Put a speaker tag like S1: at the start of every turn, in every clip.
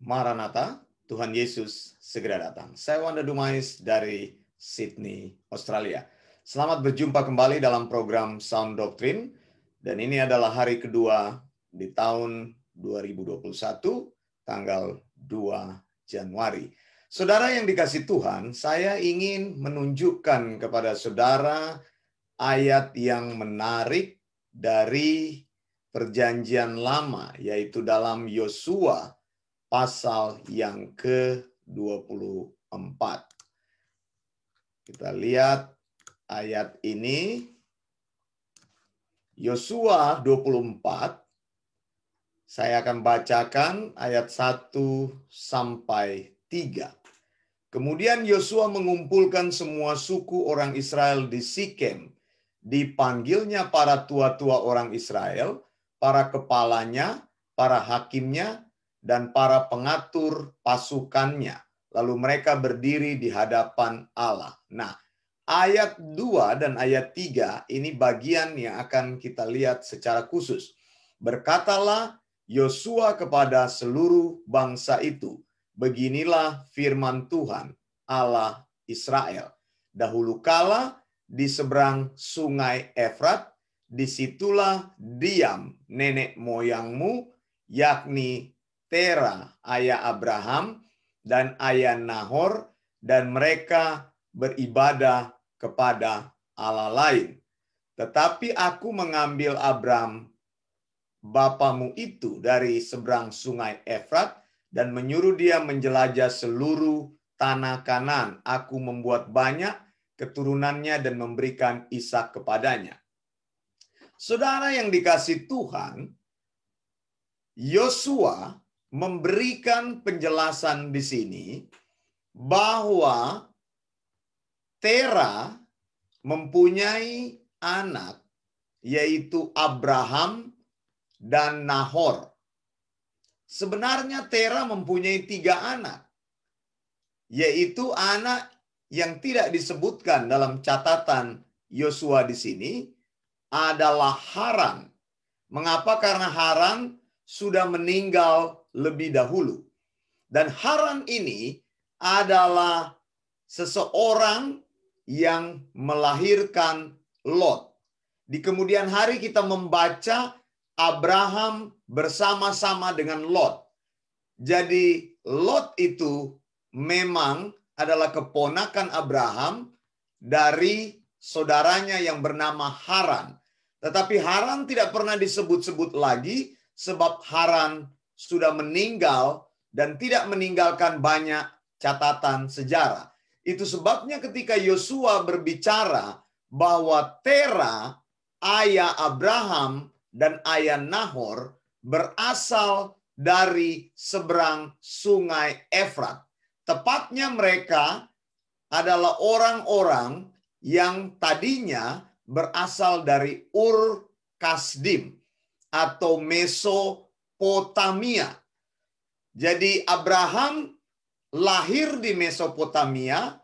S1: Maranatha, Tuhan Yesus segera datang. Saya Wanda Dumais dari Sydney, Australia. Selamat berjumpa kembali dalam program Sound Doctrine. Dan ini adalah hari kedua di tahun 2021, tanggal 2 Januari. Saudara yang dikasihi Tuhan, saya ingin menunjukkan kepada saudara ayat yang menarik dari Perjanjian Lama, yaitu dalam Yosua pasal yang ke-24. Kita lihat ayat ini. Yosua 24. Saya akan bacakan ayat 1 sampai 3. Kemudian Yosua mengumpulkan semua suku orang Israel di Sikem. Dipanggilnya para tua-tua orang Israel, para kepalanya, para hakimnya, dan para pengatur pasukannya. Lalu mereka berdiri di hadapan Allah. Nah, ayat 2 dan ayat 3 ini bagian yang akan kita lihat secara khusus. Berkatalah Yosua kepada seluruh bangsa itu, beginilah firman Tuhan, Allah Israel. Dahulu kala di seberang sungai Efrat, disitulah diam nenek moyangmu, yakni Tera, ayah Abraham, dan ayah Nahor, dan mereka beribadah kepada Allah lain. Tetapi aku mengambil Abram, bapamu itu, dari seberang sungai Efrat, dan menyuruh dia menjelajah seluruh tanah Kanaan. Aku membuat banyak keturunannya dan memberikan Ishak kepadanya. Saudara yang dikasihi Tuhan, Yosua memberikan penjelasan di sini bahwa Tera mempunyai anak, yaitu Abraham dan Nahor. Sebenarnya Tera mempunyai 3 anak, yaitu anak yang tidak disebutkan dalam catatan Yosua di sini adalah Haran. Mengapa? Karena Haran sudah meninggal lebih dahulu. Dan Haran ini adalah seseorang yang melahirkan Lot. Di kemudian hari kita membaca Abraham bersama-sama dengan Lot. Jadi Lot itu memang adalah keponakan Abraham dari saudaranya yang bernama Haran. Tetapi Haran tidak pernah disebut-sebut lagi sebab Haran sudah meninggal dan tidak meninggalkan banyak catatan sejarah. Itu sebabnya ketika Yosua berbicara bahwa Tera, ayah Abraham dan ayah Nahor, berasal dari seberang sungai Efrat. Tepatnya mereka adalah orang-orang yang tadinya berasal dari Ur Kasdim atau Mesopotamia. Jadi Abraham lahir di Mesopotamia,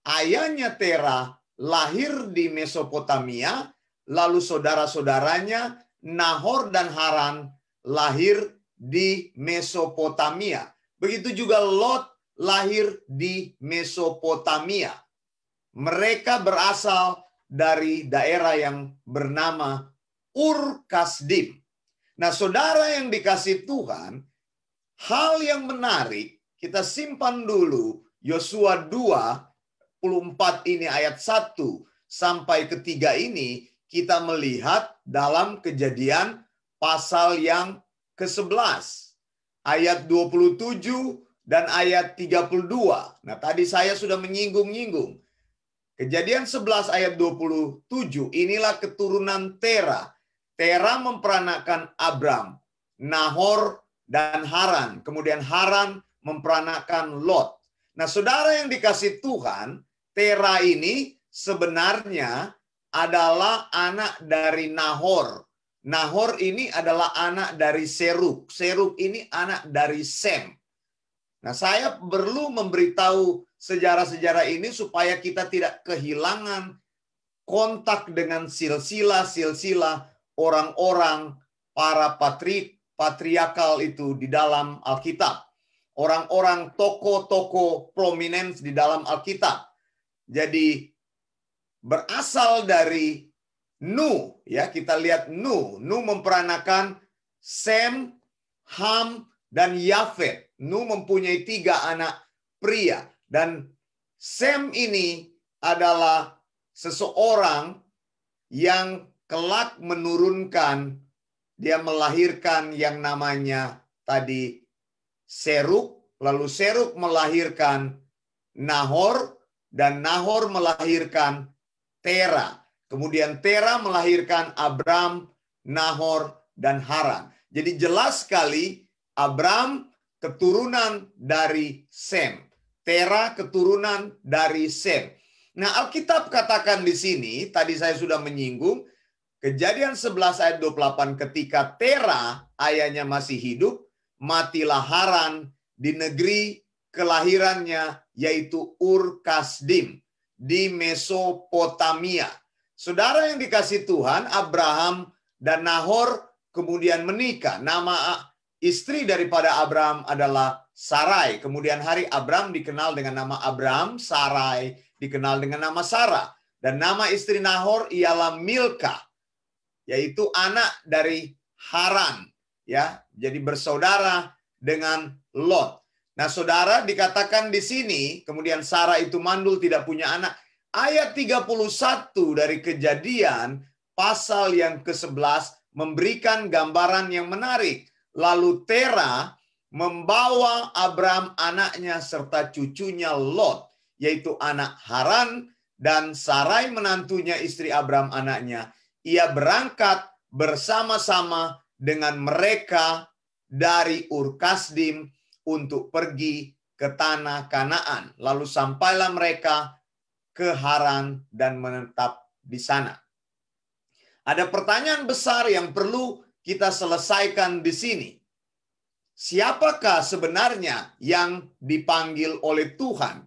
S1: ayahnya Tera lahir di Mesopotamia, lalu saudara-saudaranya Nahor dan Haran lahir di Mesopotamia. Begitu juga Lot lahir di Mesopotamia. Mereka berasal dari daerah yang bernama Ur Kasdim. Nah, saudara yang dikasihi Tuhan, hal yang menarik, kita simpan dulu Yosua 24 ini ayat 1 sampai ke 3 ini, kita melihat dalam Kejadian pasal yang ke-11, ayat 27 dan ayat 32. Nah, tadi saya sudah menyinggung-nyinggung. Kejadian 11 ayat 27, inilah keturunan Tera. Tera memperanakan Abram, Nahor, dan Haran. Kemudian Haran memperanakan Lot. Nah, saudara yang dikasihi Tuhan, Tera ini sebenarnya adalah anak dari Nahor. Nahor ini adalah anak dari Serug. Serug ini anak dari Sem. Nah, saya perlu memberitahu sejarah-sejarah ini supaya kita tidak kehilangan kontak dengan silsilah-silsilah orang-orang para patriarkal itu di dalam Alkitab. orang-orang tokoh-tokoh prominent di dalam Alkitab. Jadi berasal dari Nuh, ya kita lihat Nuh memperanakan Sem, Ham, dan Yafet. Nuh mempunyai 3 anak pria, dan Sem ini adalah seseorang yang kelak menurunkan, dia melahirkan yang namanya tadi Seruk, lalu Seruk melahirkan Nahor, dan Nahor melahirkan Tera. Kemudian Tera melahirkan Abram, Nahor, dan Haran. Jadi jelas sekali Abram keturunan dari Sem. Tera keturunan dari Sem. Nah, Alkitab katakan di sini, tadi saya sudah menyinggung, Kejadian 11 ayat 28, ketika Tera ayahnya masih hidup, matilah Haran di negeri kelahirannya, yaitu Ur Kasdim di Mesopotamia. Saudara yang dikasih Tuhan, Abraham dan Nahor kemudian menikah. Nama istri daripada Abraham adalah Sarai. Kemudian hari Abraham dikenal dengan nama Abraham, Sarai dikenal dengan nama Sarah. Dan nama istri Nahor ialah Milka, yaitu anak dari Haran. Ya, jadi bersaudara dengan Lot. Nah, saudara, dikatakan di sini, kemudian Sarah itu mandul tidak punya anak. Ayat 31 dari Kejadian, pasal yang ke-11, memberikan gambaran yang menarik. Lalu Tera membawa Abram anaknya serta cucunya Lot, yaitu anak Haran, dan Sarai menantunya istri Abram anaknya. Ia berangkat bersama-sama dengan mereka dari Ur Kasdim untuk pergi ke tanah Kanaan. Lalu sampailah mereka ke Haran dan menetap di sana. Ada pertanyaan besar yang perlu kita selesaikan di sini. Siapakah sebenarnya yang dipanggil oleh Tuhan?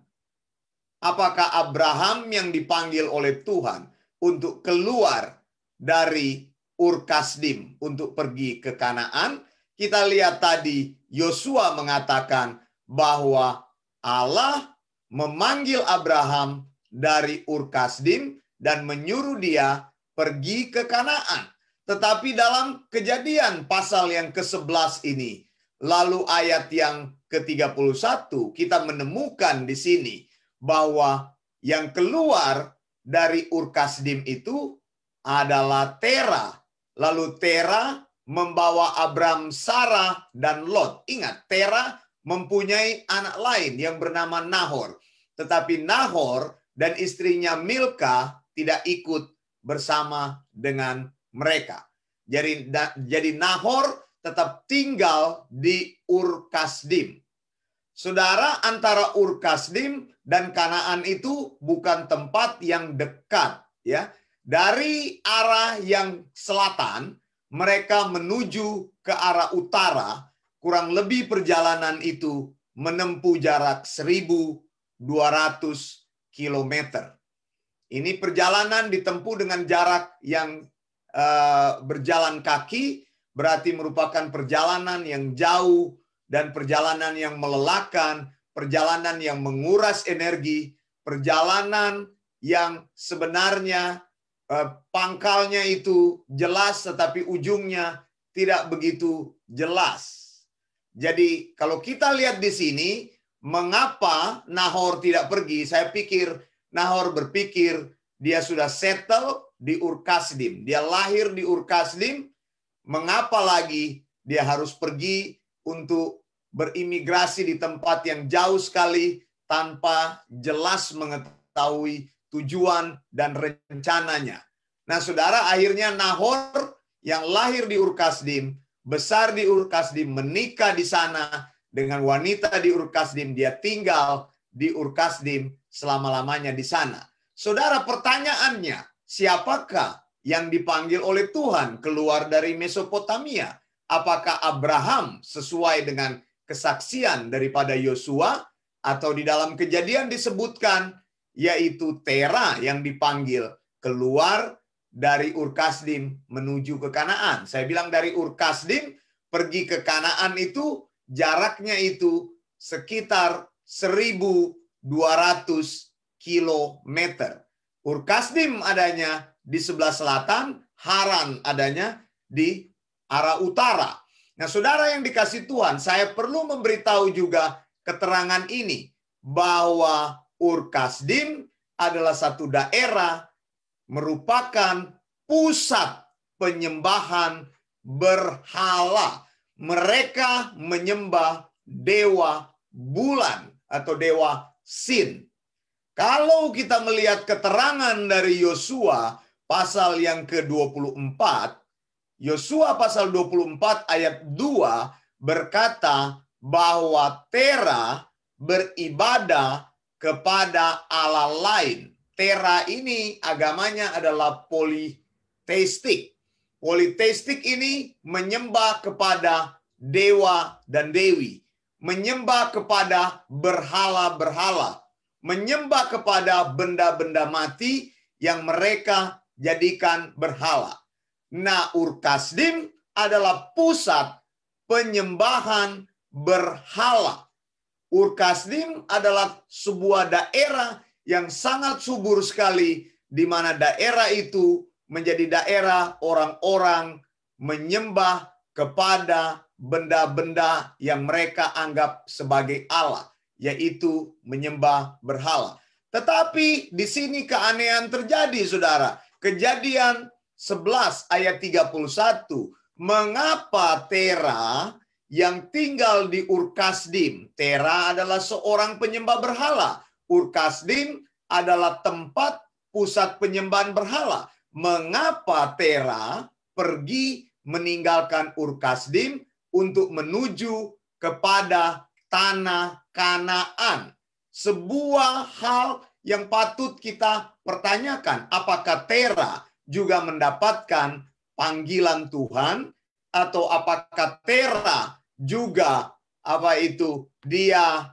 S1: Apakah Abraham yang dipanggil oleh Tuhan untuk keluar dari Ur Kasdim untuk pergi ke Kanaan? Kita lihat tadi Yosua mengatakan bahwa Allah memanggil Abraham dari Ur Kasdim dan menyuruh dia pergi ke Kanaan. Tetapi dalam Kejadian pasal yang ke-11 ini, lalu ayat yang ke-31, kita menemukan di sini bahwa yang keluar dari Ur Kasdim itu adalah Tera. Lalu Tera membawa Abram, Sarah, dan Lot. Ingat, Tera mempunyai anak lain yang bernama Nahor. Tetapi Nahor dan istrinya Milka tidak ikut bersama dengan mereka. Jadi Nahor tetap tinggal di Ur Kasdim. Saudara, antara Ur Kasdim dan Kanaan itu bukan tempat yang dekat, ya. Dari arah yang selatan, mereka menuju ke arah utara, kurang lebih perjalanan itu menempuh jarak 1.200 kilometer. Ini perjalanan ditempuh dengan jarak yang berjalan kaki, berarti merupakan perjalanan yang jauh dan perjalanan yang melelahkan, perjalanan yang menguras energi, perjalanan yang sebenarnya pangkalnya itu jelas tetapi ujungnya tidak begitu jelas. Jadi kalau kita lihat di sini, mengapa Nahor tidak pergi? Saya pikir Nahor berpikir dia sudah settle di Ur Kasdim. Dia lahir di Ur Kasdim, mengapa lagi dia harus pergi untuk berimigrasi di tempat yang jauh sekali tanpa jelas mengetahui tujuan dan rencananya. Nah, saudara, akhirnya Nahor yang lahir di Ur Kasdim, besar di Ur Kasdim, menikah di sana dengan wanita di Ur Kasdim. Dia tinggal di Ur Kasdim selama-lamanya di sana. Saudara, pertanyaannya, siapakah yang dipanggil oleh Tuhan keluar dari Mesopotamia? Apakah Abraham sesuai dengan kesaksian daripada Yosua, atau di dalam Kejadian disebutkan yaitu Tera yang dipanggil keluar dari Ur Kasdim menuju ke Kanaan? Saya bilang dari Ur Kasdim pergi ke Kanaan itu jaraknya itu sekitar 1.200 kilometer. Ur Kasdim adanya di sebelah selatan, Haran adanya di arah utara. Nah, saudara yang dikasih Tuhan, saya perlu memberitahu juga keterangan ini, bahwa Ur Kasdim adalah satu daerah merupakan pusat penyembahan berhala. Mereka menyembah dewa bulan atau dewa Sin. Kalau kita melihat keterangan dari Yosua pasal yang ke-24, Yosua pasal 24 ayat 2 berkata bahwa Terah beribadah kepada Allah lain. Terah ini agamanya adalah politeistik. Politeistik ini menyembah kepada dewa dan dewi, menyembah kepada berhala-berhala, menyembah kepada benda-benda mati yang mereka jadikan berhala. Nah, Ur Kasdim adalah pusat penyembahan berhala. Ur Kasdim adalah sebuah daerah yang sangat subur sekali, di mana daerah itu menjadi daerah orang-orang menyembah kepada benda-benda yang mereka anggap sebagai Allah, yaitu menyembah berhala. Tetapi di sini keanehan terjadi, saudara. Kejadian 11 ayat 31. Mengapa Terah yang tinggal di Ur Kasdim? Terah adalah seorang penyembah berhala. Ur Kasdim adalah tempat pusat penyembahan berhala. Mengapa Terah pergi meninggalkan Ur Kasdim untuk menuju kepada tanah Kanaan? Sebuah hal yang patut kita pertanyakan. Apakah Terah juga mendapatkan panggilan Tuhan, atau apakah Terah juga dia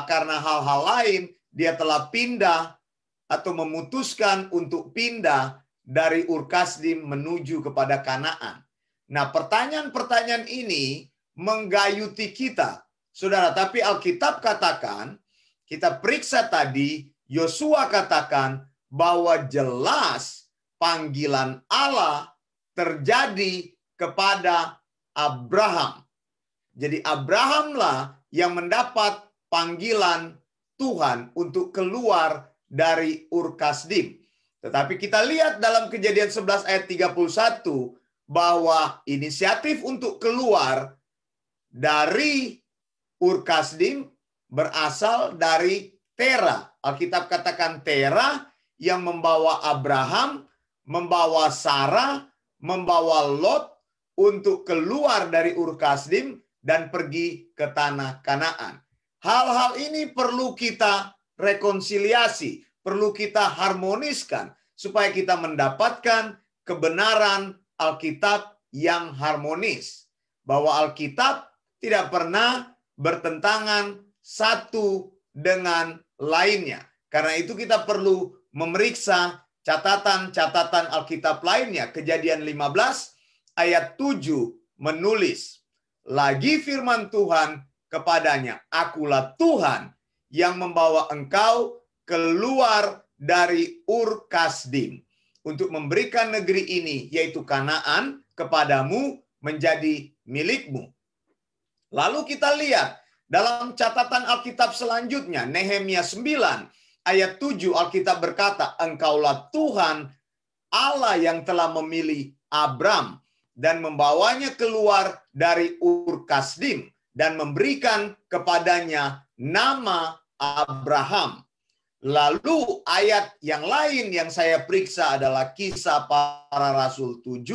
S1: karena hal-hal lain dia telah pindah atau memutuskan untuk pindah dari Ur Kasdim menuju kepada Kanaan? Nah, pertanyaan-pertanyaan ini menggayuti kita, saudara. Tapi Alkitab katakan, kita periksa tadi, Yosua katakan bahwa jelas panggilan Allah terjadi kepada Abraham. Jadi Abrahamlah yang mendapat panggilan Tuhan untuk keluar dari Ur Kasdim. Tetapi kita lihat dalam Kejadian 11 ayat 31 bahwa inisiatif untuk keluar dari Ur Kasdim berasal dari Terah. Alkitab katakan Terah yang membawa Abraham, membawa Sarah, membawa Lot untuk keluar dari Ur Kasdim dan pergi ke tanah Kanaan. Hal-hal ini perlu kita rekonsiliasi, perlu kita harmoniskan supaya kita mendapatkan kebenaran Alkitab yang harmonis. Bahwa Alkitab tidak pernah bertentangan satu dengan lainnya. Karena itu kita perlu memeriksa catatan-catatan Alkitab lainnya. Kejadian 15 ayat 7 menulis, lagi firman Tuhan kepadanya, akulah Tuhan yang membawa engkau keluar dari Ur Kasdim untuk memberikan negeri ini, yaitu Kanaan, kepadamu menjadi milikmu. Lalu kita lihat dalam catatan Alkitab selanjutnya, Nehemia 9 ayat 7, Alkitab berkata, engkaulah Tuhan Allah yang telah memilih Abram dan membawanya keluar dari Ur Kasdim dan memberikan kepadanya nama Abraham. Lalu ayat yang lain yang saya periksa adalah Kisah Para Rasul 7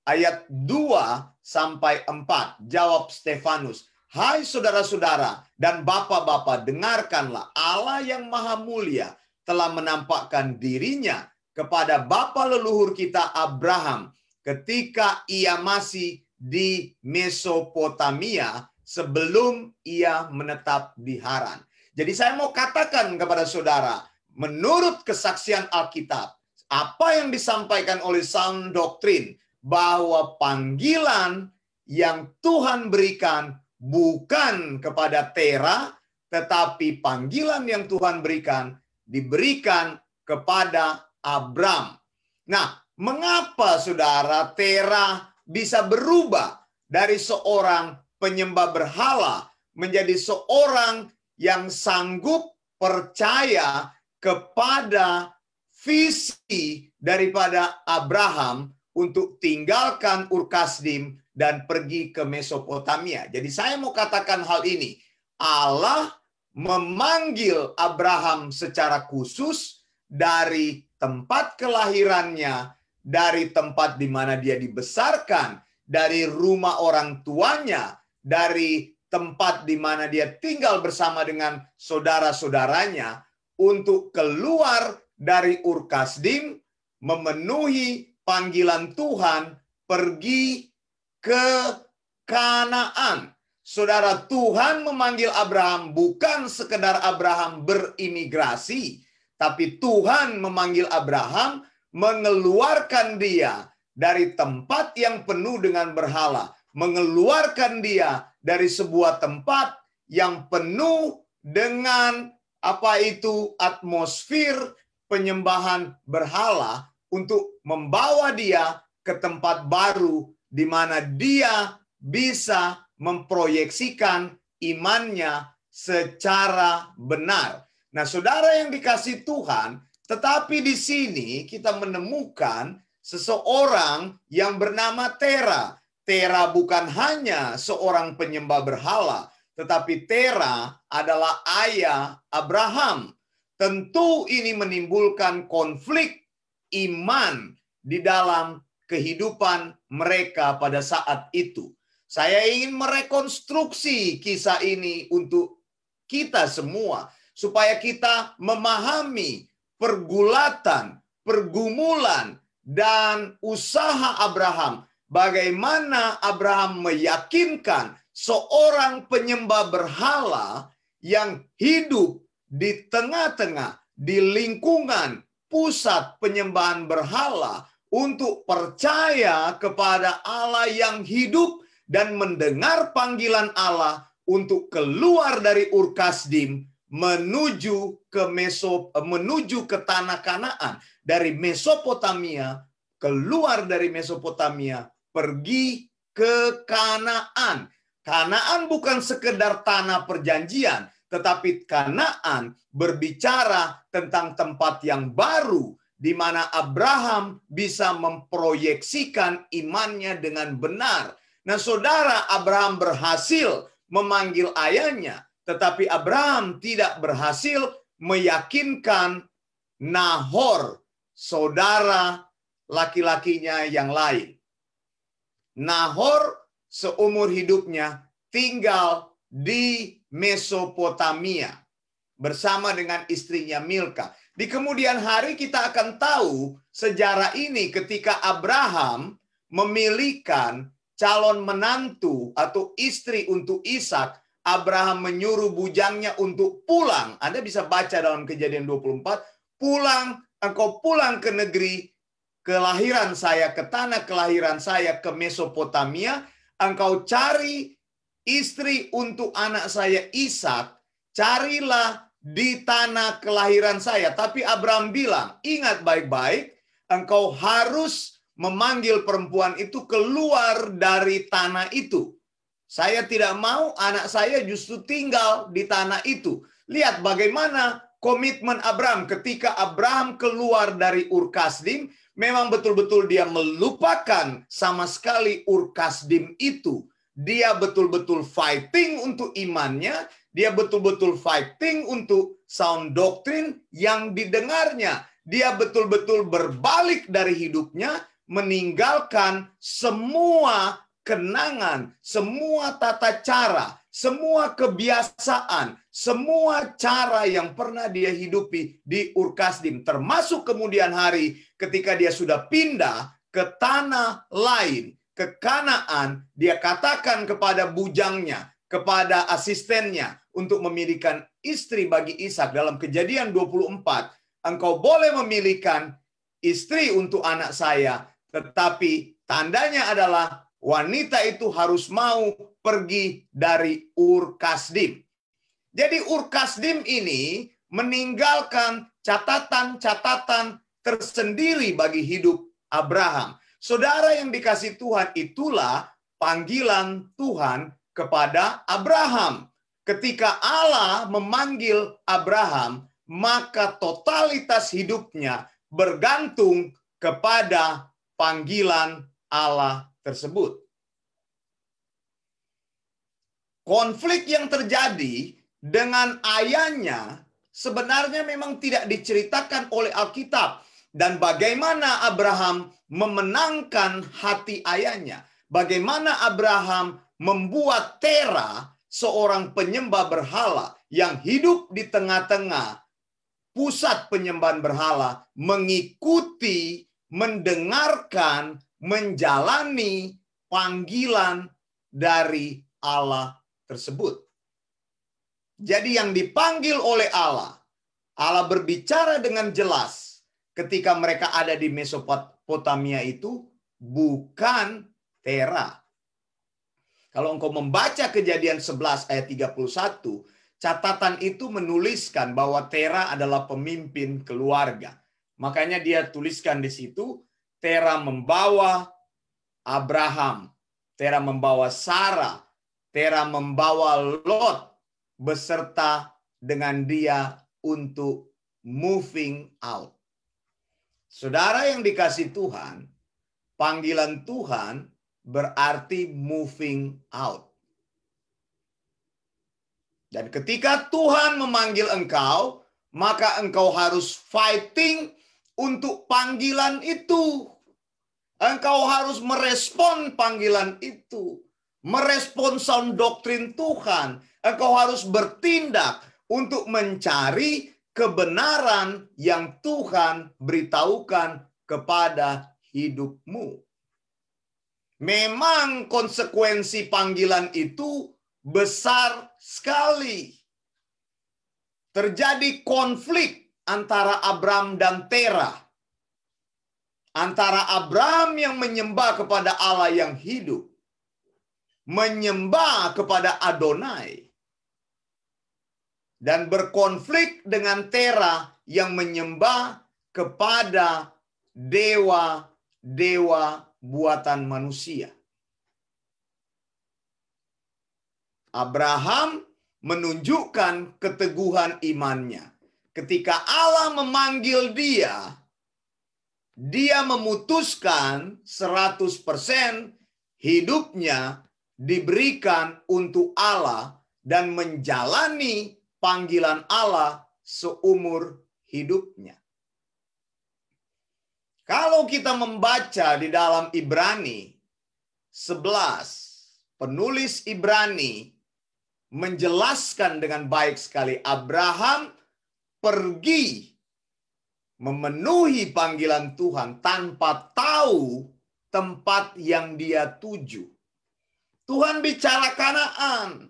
S1: ayat 2 sampai 4. Jawab Stefanus, hai saudara-saudara dan bapak-bapak, dengarkanlah, Allah yang maha mulia telah menampakkan dirinya kepada bapa leluhur kita Abraham ketika ia masih di Mesopotamia sebelum ia menetap di Haran. Jadi saya mau katakan kepada saudara, menurut kesaksian Alkitab, apa yang disampaikan oleh Sound Doctrine, bahwa panggilan yang Tuhan berikan bukan kepada Tera, tetapi panggilan yang Tuhan diberikan kepada Abram. Nah, mengapa saudara Tera bisa berubah dari seorang penyembah berhala menjadi seorang yang sanggup percaya kepada visi daripada Abraham untuk tinggalkan Ur Kasdim dan pergi ke Mesopotamia. Jadi saya mau katakan hal ini. Allah memanggil Abraham secara khusus dari tempat kelahirannya, dari tempat di mana dia dibesarkan, dari rumah orang tuanya, dari tempat di mana dia tinggal bersama dengan saudara-saudaranya, untuk keluar dari Ur Kasdim, memenuhi panggilan Tuhan, pergi ke Kanaan. Saudara, Tuhan memanggil Abraham bukan sekedar Abraham berimigrasi, tapi Tuhan memanggil Abraham mengeluarkan dia dari tempat yang penuh dengan berhala, mengeluarkan dia dari sebuah tempat yang penuh dengan atmosfer penyembahan berhala, untuk membawa dia ke tempat baru di mana dia bisa memproyeksikan imannya secara benar. Nah, saudara yang dikasihi Tuhan, tetapi di sini kita menemukan seseorang yang bernama Tera. Tera bukan hanya seorang penyembah berhala, tetapi Tera adalah ayah Abraham. Tentu ini menimbulkan konflik iman di dalam kehidupan mereka pada saat itu. Saya ingin merekonstruksi kisah ini untuk kita semua, supaya kita memahami pergulatan, pergumulan, dan usaha Abraham. Bagaimana Abraham meyakinkan seorang penyembah berhala yang hidup di tengah-tengah, di lingkungan pusat penyembahan berhala, untuk percaya kepada Allah yang hidup dan mendengar panggilan Allah untuk keluar dari Ur Kasdim menuju ke tanah Kanaan, dari Mesopotamia, keluar dari Mesopotamia, pergi ke Kanaan. Kanaan bukan sekedar tanah perjanjian, tetapi Kanaan berbicara tentang tempat yang baru, di mana Abraham bisa memproyeksikan imannya dengan benar. Nah, saudara, Abraham berhasil memanggil ayahnya, tetapi Abraham tidak berhasil meyakinkan Nahor, saudara laki-lakinya yang lain. Nahor seumur hidupnya tinggal di Mesopotamia bersama dengan istrinya Milka. Di kemudian hari kita akan tahu sejarah ini ketika Abraham memilihkan calon menantu atau istri untuk Ishak. Abraham menyuruh bujangnya untuk pulang. Anda bisa baca dalam Kejadian 24, engkau pulang ke negeri kelahiran saya, ke tanah kelahiran saya, ke Mesopotamia. Engkau cari istri untuk anak saya Ishak, carilah di tanah kelahiran saya. Tapi Abraham bilang, ingat baik-baik, engkau harus memanggil perempuan itu keluar dari tanah itu. Saya tidak mau anak saya justru tinggal di tanah itu. Lihat bagaimana komitmen Abraham ketika Abraham keluar dari Ur Kasdim. Memang betul-betul dia melupakan sama sekali Ur Kasdim itu. Dia betul-betul fighting untuk imannya. Dia betul-betul fighting untuk sound doctrine yang didengarnya. Dia betul-betul berbalik dari hidupnya, meninggalkan semua kenangan, semua tata cara, semua kebiasaan, semua cara yang pernah dia hidupi di Ur Kasdim. Termasuk kemudian hari ketika dia sudah pindah ke tanah lain, ke Kanaan, dia katakan kepada bujangnya, kepada asistennya untuk memilihkan istri bagi Ishak. Dalam Kejadian 24, engkau boleh memilihkan istri untuk anak saya, tetapi tandanya adalah wanita itu harus mau pergi dari Ur Kasdim. Jadi Ur Kasdim ini meninggalkan catatan-catatan tersendiri bagi hidup Abraham. Saudara yang dikasihi Tuhan, itulah panggilan Tuhan kepada Abraham. Ketika Allah memanggil Abraham, maka totalitas hidupnya bergantung kepada panggilan Allah tersebut. Konflik yang terjadi dengan ayahnya sebenarnya memang tidak diceritakan oleh Alkitab. Dan bagaimana Abraham memenangkan hati ayahnya. Bagaimana Abraham membuat Tera, seorang penyembah berhala yang hidup di tengah-tengah pusat penyembahan berhala, mengikuti, mendengarkan, menjalani panggilan dari Allah tersebut. Jadi yang dipanggil oleh Allah, Allah berbicara dengan jelas ketika mereka ada di Mesopotamia itu bukan Tera. Kalau engkau membaca Kejadian 11 ayat 31, catatan itu menuliskan bahwa Tera adalah pemimpin keluarga. Makanya dia tuliskan di situ, Tera membawa Abraham, Tera membawa Sarah, Tera membawa Lot beserta dengan dia untuk moving out. Saudara yang dikasihi Tuhan, panggilan Tuhan berarti moving out. Dan ketika Tuhan memanggil engkau, maka engkau harus fighting untuk panggilan itu. Engkau harus merespon panggilan itu. Merespon sound doktrin Tuhan. Engkau harus bertindak untuk mencari kebenaran yang Tuhan beritahukan kepada hidupmu. Memang konsekuensi panggilan itu besar sekali. Terjadi konflik antara Abram dan Tera. Antara Abram yang menyembah kepada Allah yang hidup, menyembah kepada Adonai, dan berkonflik dengan Tera yang menyembah kepada dewa-dewa buatan manusia. Abraham menunjukkan keteguhan imannya. Ketika Allah memanggil dia, dia memutuskan 100% hidupnya diberikan untuk Allah dan menjalani panggilan Allah seumur hidupnya. Kalau kita membaca di dalam Ibrani 11, penulis Ibrani menjelaskan dengan baik sekali, Abraham pergi memenuhi panggilan Tuhan tanpa tahu tempat yang dia tuju. Tuhan bicara Kanaan,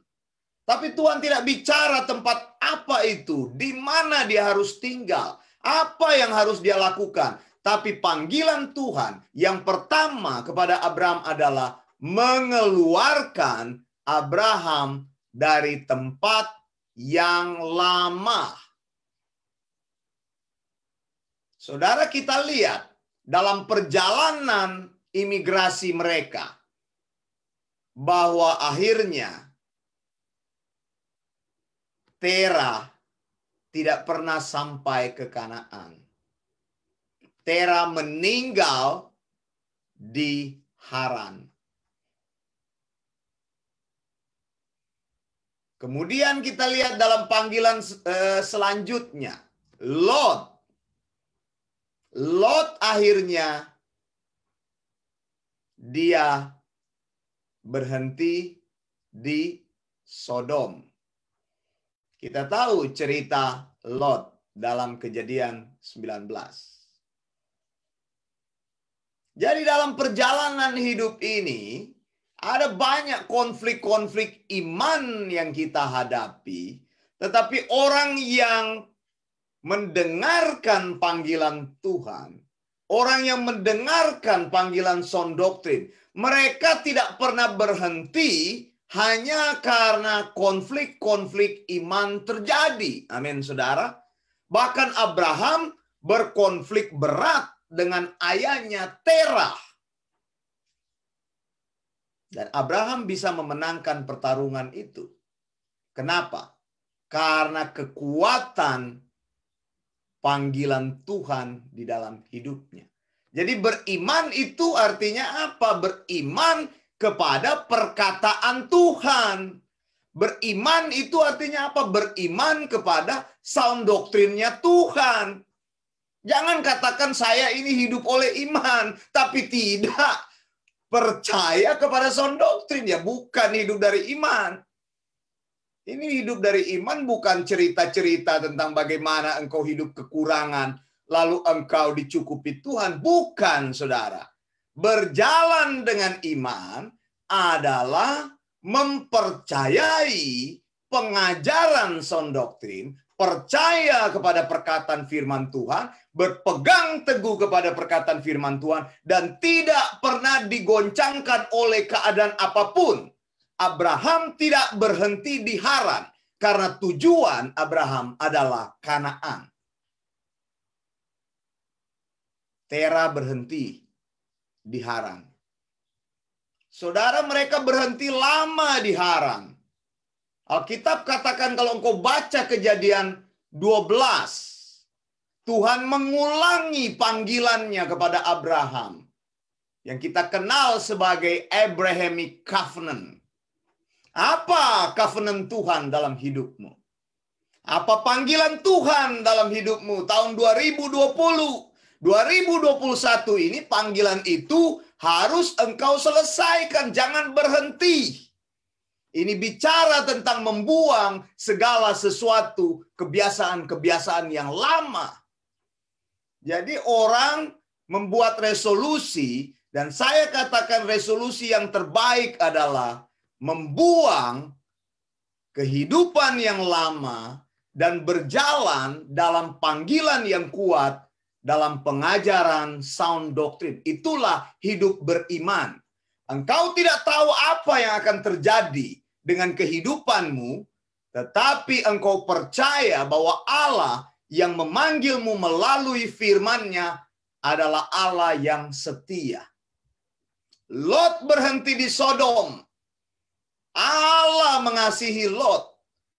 S1: tapi Tuhan tidak bicara tempat apa itu, di mana dia harus tinggal, apa yang harus dia lakukan. Tapi panggilan Tuhan yang pertama kepada Abraham adalah mengeluarkan Abraham dari tempat yang lama. Saudara, kita lihat dalam perjalanan imigrasi mereka bahwa akhirnya Tera tidak pernah sampai ke Kanaan. Tera meninggal di Haran. Kemudian kita lihat dalam panggilan selanjutnya, Lot. Lot akhirnya dia berhenti di Sodom. Kita tahu cerita Lot dalam Kejadian 19. Jadi dalam perjalanan hidup ini, ada banyak konflik-konflik iman yang kita hadapi. Tetapi orang yang mendengarkan panggilan Tuhan, orang yang mendengarkan panggilan sound doktrin, mereka tidak pernah berhenti hanya karena konflik-konflik iman terjadi. Amin, saudara. Bahkan Abraham berkonflik berat dengan ayahnya Terah. Dan Abraham bisa memenangkan pertarungan itu. Kenapa? Karena kekuatan panggilan Tuhan di dalam hidupnya. Jadi beriman itu artinya apa? Beriman kepada perkataan Tuhan. Beriman itu artinya apa? Beriman kepada sound doktrinnya Tuhan. Jangan katakan saya ini hidup oleh iman, tapi tidak percaya kepada sound doktrin. Ya bukan hidup dari iman. Ini hidup dari iman bukan cerita-cerita tentang bagaimana engkau hidup kekurangan, lalu engkau dicukupi Tuhan. Bukan, saudara. Berjalan dengan iman adalah mempercayai pengajaran sound doktrin, percaya kepada perkataan firman Tuhan, berpegang teguh kepada perkataan firman Tuhan, dan tidak pernah digoncangkan oleh keadaan apapun. Abraham tidak berhenti di Haran, karena tujuan Abraham adalah Kanaan. Terah berhenti di Haran. Saudara, mereka berhenti lama di Haran. Alkitab katakan kalau engkau baca Kejadian 12, Tuhan mengulangi panggilannya kepada Abraham, yang kita kenal sebagai Abrahamic Covenant. Apa covenant Tuhan dalam hidupmu? Apa panggilan Tuhan dalam hidupmu tahun 2020? 2021 ini panggilan itu harus engkau selesaikan, jangan berhenti. Ini bicara tentang membuang segala sesuatu, kebiasaan-kebiasaan yang lama. Jadi orang membuat resolusi, dan saya katakan resolusi yang terbaik adalah membuang kehidupan yang lama dan berjalan dalam panggilan yang kuat dalam pengajaran sound doktrin. Itulah hidup beriman. Engkau tidak tahu apa yang akan terjadi dengan kehidupanmu, tetapi engkau percaya bahwa Allah yang memanggilmu melalui firman-Nya adalah Allah yang setia. Lot berhenti di Sodom. Allah mengasihi Lot.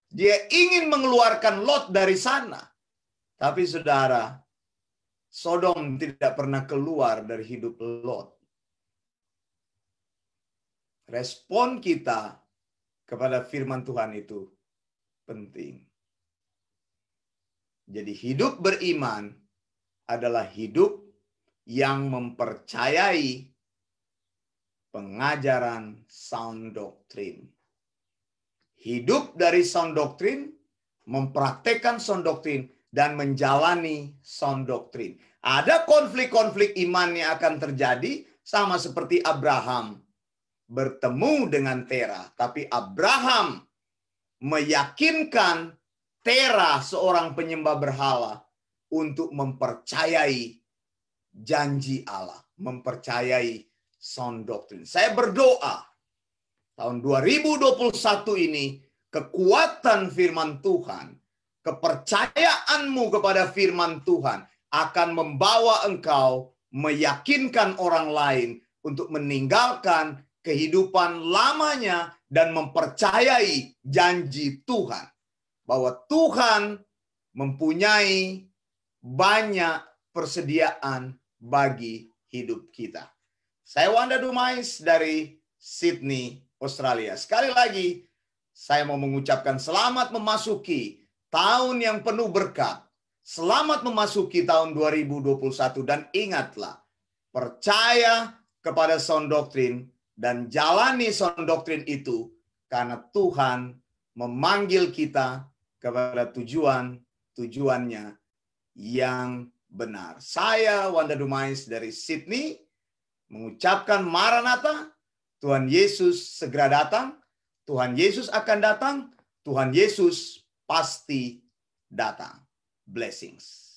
S1: Dia ingin mengeluarkan Lot dari sana. Tapi saudara, Sodom tidak pernah keluar dari hidup Lot. Respon kita kepada firman Tuhan itu penting. Jadi hidup beriman adalah hidup yang mempercayai pengajaran sound doktrin. Hidup dari sound doktrin, mempraktekkan sound doktrin, dan menjalani sound doktrin. Ada konflik-konflik iman yang akan terjadi, sama seperti Abraham bertemu dengan Terah. Tapi Abraham meyakinkan Terah, seorang penyembah berhala, untuk mempercayai janji Allah, mempercayai sound doktrin. Saya berdoa tahun 2021 ini kekuatan firman Tuhan, kepercayaanmu kepada firman Tuhan akan membawa engkau meyakinkan orang lain untuk meninggalkan kehidupan lamanya dan mempercayai janji Tuhan. Bahwa Tuhan mempunyai banyak persediaan bagi hidup kita. Saya Wanda Dumais dari Sydney, Australia. Sekali lagi, saya mau mengucapkan selamat memasuki tahun yang penuh berkat. Selamat memasuki tahun 2021. Dan ingatlah, percaya kepada sound doktrin dan jalani sound doktrin itu karena Tuhan memanggil kita kepada tujuannya yang benar. Saya Wanda Dumais dari Sydney mengucapkan Maranatha, Tuhan Yesus segera datang, Tuhan Yesus akan datang, Tuhan Yesus pasti datang. Blessings.